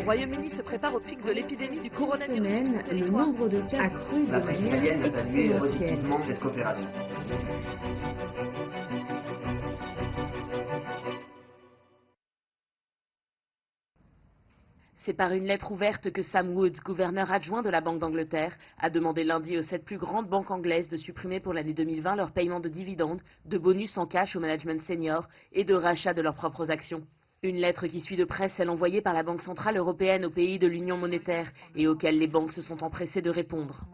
Royaume-Uni se prépare au pic de l'épidémie du Cette coronavirus. semaine, le nombre de cas a cru de L'Afrique manière italienne va saluer exponentielle. positivement cette coopération. C'est par une lettre ouverte que Sam Woods, gouverneur adjoint de la Banque d'Angleterre, a demandé lundi aux 7 plus grandes banques anglaises de supprimer pour l'année 2020 leur paiement de dividendes, de bonus en cash au management senior et de rachat de leurs propres actions. Une lettre qui suit de près celle envoyée par la Banque centrale européenne aux pays de l'Union monétaire et auxquelles les banques se sont empressées de répondre.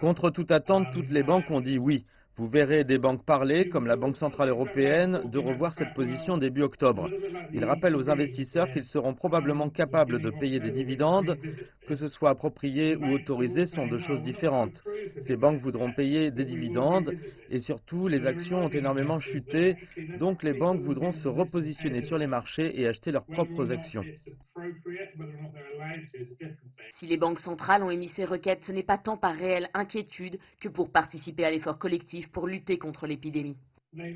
Contre toute attente, toutes les banques ont dit oui. Vous verrez des banques parler, comme la Banque centrale européenne, de revoir cette position début octobre. Il rappelle aux investisseurs qu'ils seront probablement capables de payer des dividendes, que ce soit approprié ou autorisé sont deux choses différentes. Ces banques voudront payer des dividendes et surtout les actions ont énormément chuté, donc les banques voudront se repositionner sur les marchés et acheter leurs propres actions. Si les banques centrales ont émis ces requêtes, ce n'est pas tant par réelle inquiétude que pour participer à l'effort collectif pour lutter contre l'épidémie. Ils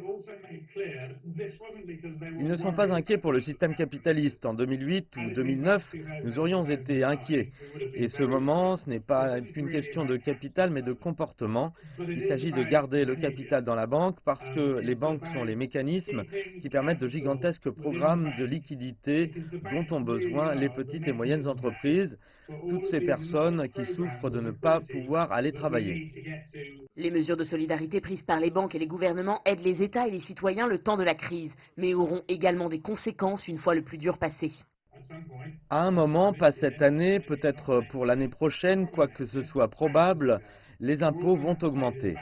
ne sont pas inquiets pour le système capitaliste. En 2008 ou 2009, nous aurions été inquiets. Et ce moment, ce n'est pas qu'une question de capital, mais de comportement. Il s'agit de garder le capital dans la banque parce que les banques sont les mécanismes qui permettent de gigantesques programmes de liquidité dont ont besoin les petites et moyennes entreprises, toutes ces personnes qui souffrent de ne pas pouvoir aller travailler. Les mesures de solidarité prises par les banques et les gouvernements aident les États et les citoyens le temps de la crise, mais auront également des conséquences une fois le plus dur passé. À un moment, pas cette année, peut-être pour l'année prochaine, quoique ce soit probable, les impôts vont augmenter.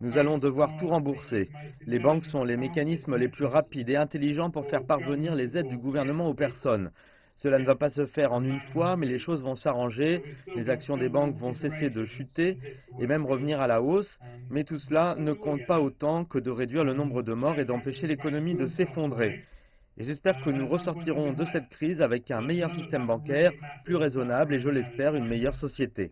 Nous allons devoir tout rembourser. Les banques sont les mécanismes les plus rapides et intelligents pour faire parvenir les aides du gouvernement aux personnes. Cela ne va pas se faire en une fois, mais les choses vont s'arranger, les actions des banques vont cesser de chuter et même revenir à la hausse, mais tout cela ne compte pas autant que de réduire le nombre de morts et d'empêcher l'économie de s'effondrer. Et j'espère que nous ressortirons de cette crise avec un meilleur système bancaire, plus raisonnable et, je l'espère, une meilleure société.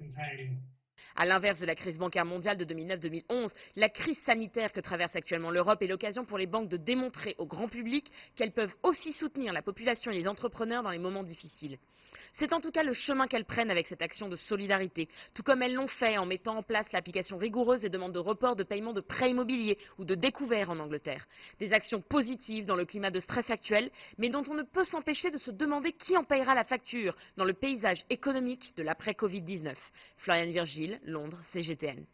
À l'inverse de la crise bancaire mondiale de 2009-2011, la crise sanitaire que traverse actuellement l'Europe est l'occasion pour les banques de démontrer au grand public qu'elles peuvent aussi soutenir la population et les entrepreneurs dans les moments difficiles. C'est en tout cas le chemin qu'elles prennent avec cette action de solidarité, tout comme elles l'ont fait en mettant en place l'application rigoureuse des demandes de report de paiement de prêts immobiliers ou de découvert en Angleterre. Des actions positives dans le climat de stress actuel, mais dont on ne peut s'empêcher de se demander qui en paiera la facture dans le paysage économique de l'après-Covid-19. Floriane Virgile, Londres, CGTN.